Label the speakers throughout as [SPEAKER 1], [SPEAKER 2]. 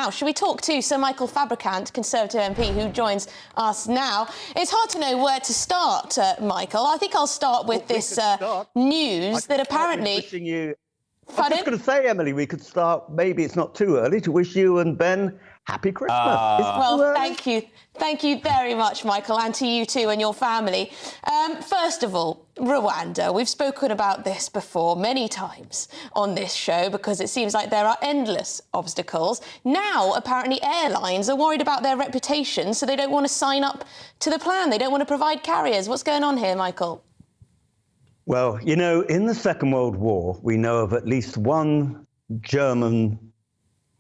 [SPEAKER 1] now, should we talk to Sir Michael Fabricant, Conservative MP, who joins us now? It's hard to know where to start, Michael. I think I'll start with this news that apparently...
[SPEAKER 2] I was just going to say, Emily, we could start, maybe it's not too early, to wish you and Ben happy Christmas.
[SPEAKER 1] Well, thank you. Thank you very much, Michael, and to you too and your family. First of all, Rwanda. We've spoken about this before many times on this show because it seems like there are endless obstacles. Now, apparently, airlines are worried about their reputation, so they don't want to sign up to the plan. They don't want to provide carriers. What's going on here, Michael?
[SPEAKER 2] Well, you know, in the Second World War, we know of at least one German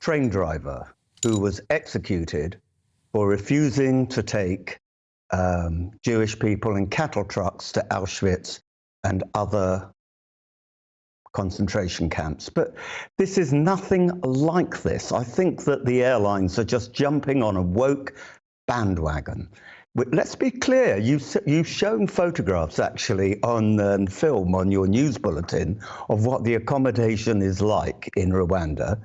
[SPEAKER 2] train driver who was executed for refusing to take Jewish people in cattle trucks to Auschwitz and other concentration camps. But this is nothing like this. I think that the airlines are just jumping on a woke bandwagon. Let's be clear, you've shown photographs actually on film on your news bulletin of what the accommodation is like in Rwanda.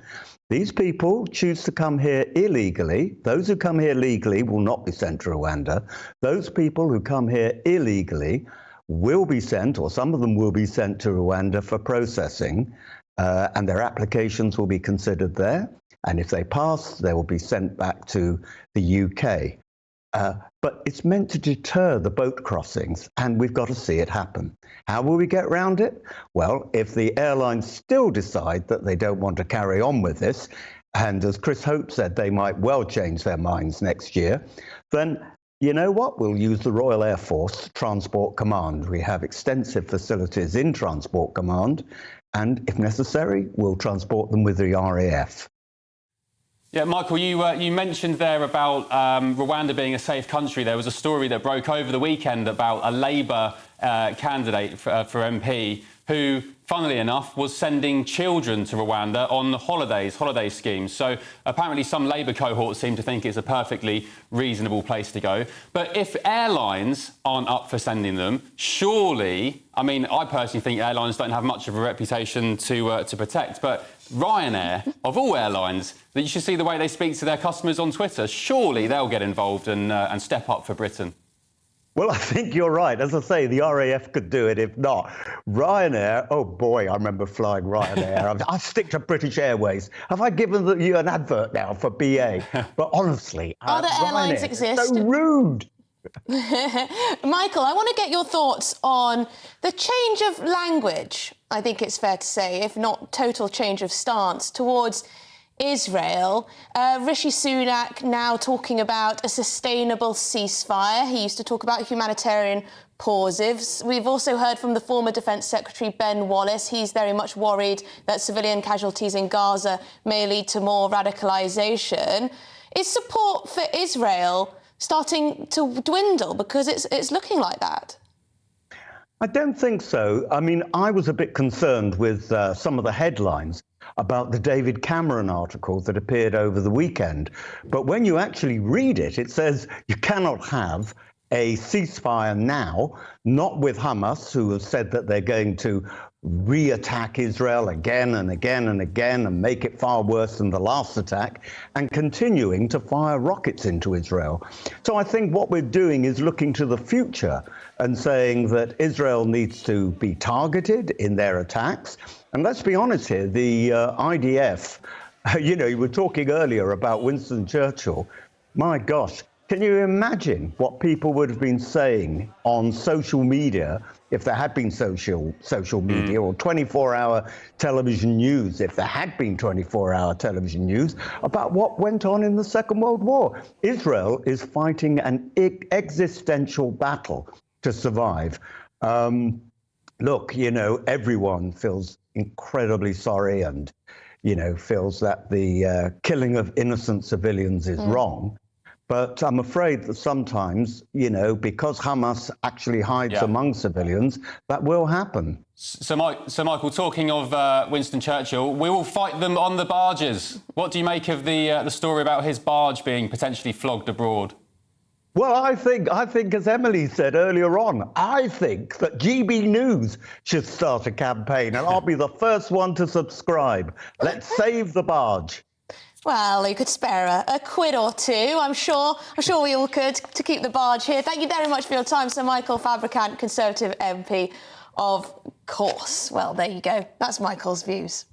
[SPEAKER 2] These people choose to come here illegally. Those who come here legally will not be sent to Rwanda. Those people who come here illegally will be sent, or some of them will be sent to Rwanda for processing, and their applications will be considered there. And if they pass, they will be sent back to the UK. But it's meant to deter the boat crossings, and we've got to see it happen. How will we get around it? Well, if the airlines still decide that they don't want to carry on with this, and as Chris Hope said, they might well change their minds next year, then you know what? We'll use the Royal Air Force Transport Command. We have extensive facilities in Transport Command, and if necessary, we'll transport them with the RAF.
[SPEAKER 3] Yeah, Michael, you mentioned there about Rwanda being a safe country. There was a story that broke over the weekend about a Labour candidate for MP who, funnily enough, was sending children to Rwanda on holiday schemes. So apparently some Labour cohorts seem to think it's a perfectly reasonable place to go. But if airlines aren't up for sending them, surely, I mean, I personally think airlines don't have much of a reputation to protect, but Ryanair, of all airlines, that you should see the way they speak to their customers on Twitter. Surely they'll get involved and step up for Britain.
[SPEAKER 2] Well, I think you're right. As I say, the RAF could do it if not. Ryanair, oh boy, I remember flying Ryanair. I stick to British Airways. Have I given you an advert now for BA? But honestly,
[SPEAKER 1] other airlines
[SPEAKER 2] Ryanair
[SPEAKER 1] exist.
[SPEAKER 2] So rude.
[SPEAKER 1] Michael, I want to get your thoughts on the change of language, I think it's fair to say, if not total change of stance, towards Israel. Rishi Sunak now talking about a sustainable ceasefire. He used to talk about humanitarian pauses. We've also heard from the former Defence Secretary, Ben Wallace. He's very much worried that civilian casualties in Gaza may lead to more radicalisation. Is support for Israel starting to dwindle because it's looking like that?
[SPEAKER 2] I don't think so. I mean, I was a bit concerned with some of the headlines about the David Cameron article that appeared over the weekend. But when you actually read it, it says you cannot have a ceasefire now, not with Hamas, who have said that they're going to re-attack Israel again and again and again and make it far worse than the last attack, and continuing to fire rockets into Israel. So I think what we're doing is looking to the future and saying that Israel needs to be targeted in their attacks. And let's be honest here, the IDF, you know, you were talking earlier about Winston Churchill. My gosh, can you imagine what people would have been saying on social media if there had been social media, or 24-hour television news, if there had been 24-hour television news, about what went on in the Second World War? Israel is fighting an existential battle to survive. Look, you know, everyone feels incredibly sorry and, you know, feels that the killing of innocent civilians is wrong. But I'm afraid that sometimes, you know, because Hamas actually hides among civilians, that will happen.
[SPEAKER 3] So Michael, talking of Winston Churchill, we will fight them on the barges. What do you make of the story about his barge being potentially flogged abroad?
[SPEAKER 2] Well, I think, as Emily said earlier on, I think that GBNews should start a campaign, and I'll be the first one to subscribe. Let's save the barge.
[SPEAKER 1] Well, you could spare a quid or two, I'm sure we all could, to keep the barge here. Thank you very much for your time, Sir Michael Fabricant, Conservative MP, of course. Well, there you go. That's Michael's views.